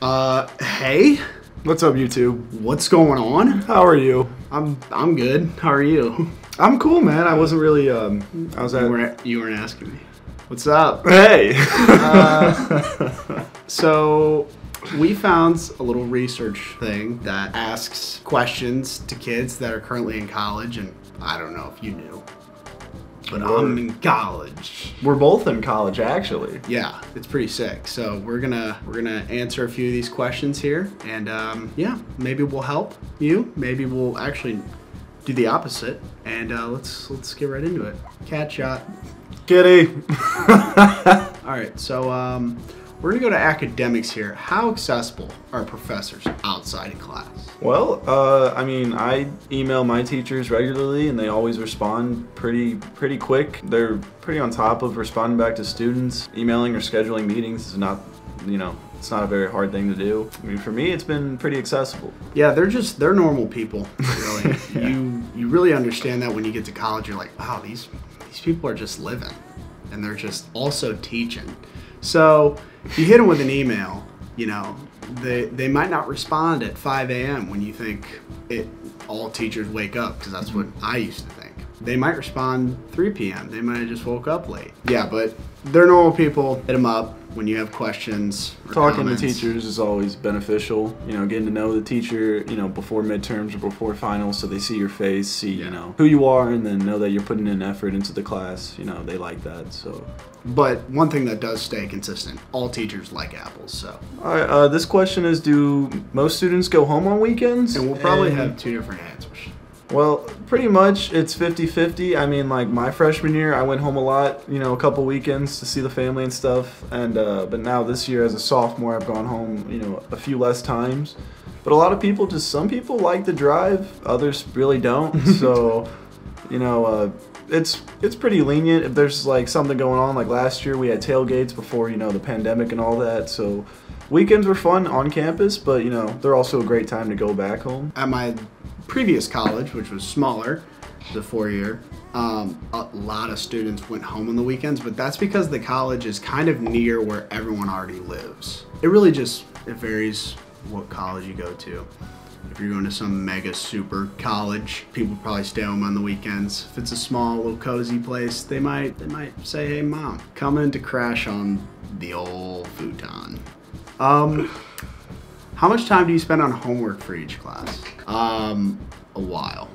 Hey, What's up, YouTube? what's going on? How are you? I'm good. How are you? I'm cool, man. I wasn't really. I was at. You weren't asking me. What's up? Hey. So, we found a little research thing that asks questions to kids that are currently in college, and I don't know if you knew, but I'm in college. We're both in college, actually. Yeah, it's pretty sick. So we're gonna answer a few of these questions here, and yeah, maybe we'll help you. Maybe we'll actually do the opposite. And let's get right into it. Cat shot. Kitty. All right, so we're gonna go to academics here. How accessible are professors outside of class? Well, I mean, I email my teachers regularly, and they always respond pretty quick. They're pretty on top of responding back to students. Emailing or scheduling meetings is not, it's not a very hard thing to do. I mean, for me, it's been pretty accessible. Yeah, they're normal people. Really, Yeah. you really understand that when you get to college. You're like, wow, these people are just living, and they're just also teaching. So if you hit them with an email, they might not respond at 5 a.m. when you think all teachers wake up, because that's what I used to think. They might respond 3 p.m. They might have just woke up late. Yeah, but they're normal people. Hit them up when you have questions or Talking comments. to teachers is always beneficial. Getting to know the teacher, before midterms or before finals, so they see your face, see, who you are, and then know that you're putting in effort into the class. They like that, so. But one thing that does stay consistent, all teachers like apples, so. All right, this question is, do most students go home on weekends? And we'll probably have two different answers. Well, pretty much it's 50-50. I mean, like my freshman year, I went home a lot, a couple weekends to see the family and stuff. And but now this year as a sophomore, I've gone home, a few less times. But a lot of people, some people like the drive, others really don't. So, it's pretty lenient. If there's like something going on, like last year we had tailgates before, the pandemic and all that. So weekends were fun on campus, but they're also a great time to go back home. At my previous college, which was smaller, the 4-year, a lot of students went home on the weekends, but that's because the college is kind of near where everyone already lives. It varies what college you go to. If you're going to some mega super college, people probably stay home on the weekends. If it's a small little cozy place, they might say, hey mom, come in to crash on the old futon. How much time do you spend on homework for each class? A while.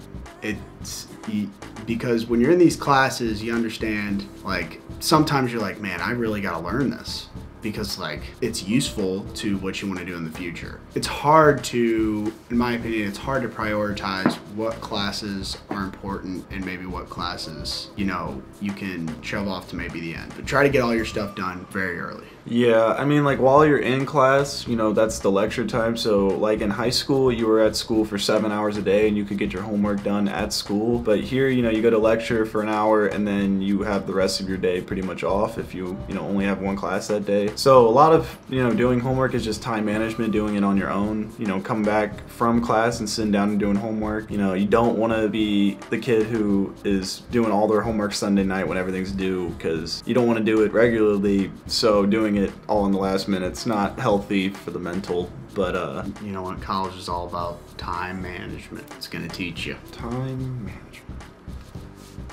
Because when you're in these classes, you understand, like, sometimes you're like, man, I really gotta learn this, because like it's useful to what you want to do in the future. It's hard to, in my opinion, it's hard to prioritize what classes are important and maybe what classes, you can shove off to maybe the end. But try to get all your stuff done very early. Yeah, I mean, like while you're in class, that's the lecture time. So like in high school, you were at school for 7 hours a day and you could get your homework done at school. But here, you go to lecture for an hour and then you have the rest of your day pretty much off if you, only have one class that day. So a lot of, doing homework is just time management, doing it on your own, coming back from class and sitting down and doing homework. You don't want to be the kid who is doing all their homework Sunday night when everything's due, because you don't want to do it regularly. So doing it all in the last minute, it's not healthy for the mental. But you know what, college is all about time management. It's gonna teach you time management.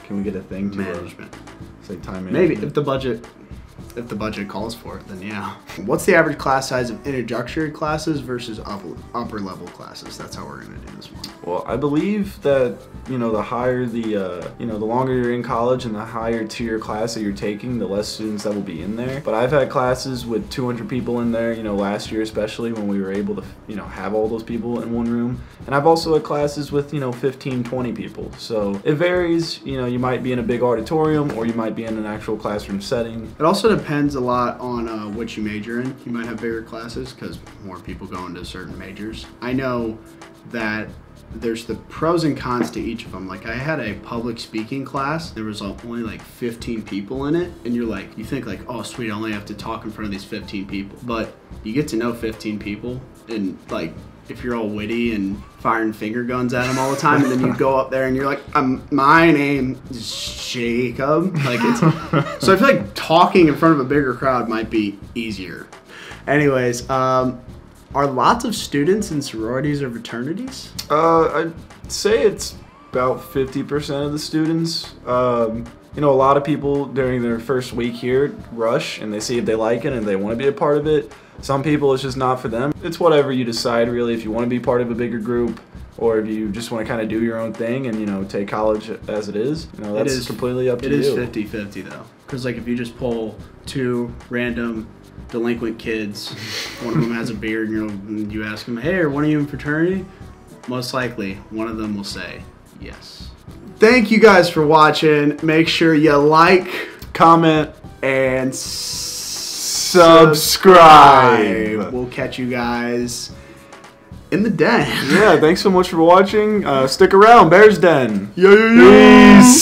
Can we get a thing to management? Say time management? Maybe if the budget calls for it, then yeah. What's the average class size of introductory classes versus upper level classes? That's how we're gonna do this one. Well, I believe that, the higher the longer you're in college and the higher tier class that you're taking, the less students that will be in there. But I've had classes with 200 people in there, last year especially, when we were able to, have all those people in one room. And I've also had classes with, 15, 20 people. So it varies, you might be in a big auditorium or you might be in an actual classroom setting. It also depends a lot on what you major in. You might have bigger classes because more people go into certain majors. I know that there's the pros and cons to each of them. Like I had a public speaking class. There was only like 15 people in it. And you think like, oh sweet, I only have to talk in front of these 15 people. But you get to know 15 people, and like, if you're all witty and firing finger guns at them all the time, and then you go up there and you're like, my name is Jacob. Like so I feel like talking in front of a bigger crowd might be easier. Anyways, Are lots of students in sororities or fraternities? I'd say it's about 50% of the students. You know, a lot of people during their first week here rush and they see if they like it and they want to be a part of it. Some people, it's just not for them. It's whatever you decide, really, if you want to be part of a bigger group or if you just want to kind of do your own thing and, you know, take college as it is. You know, that's completely up to you. It is 50-50, though. Because, like, if you just pull two random delinquent kids, one of them has a beard, and you ask them, hey, are one of you in fraternity? Most likely, one of them will say yes. Thank you guys for watching. Make sure you like, comment, and subscribe. We'll catch you guys in the den. Yeah, thanks so much for watching. Stick around, Bears Den. Peace.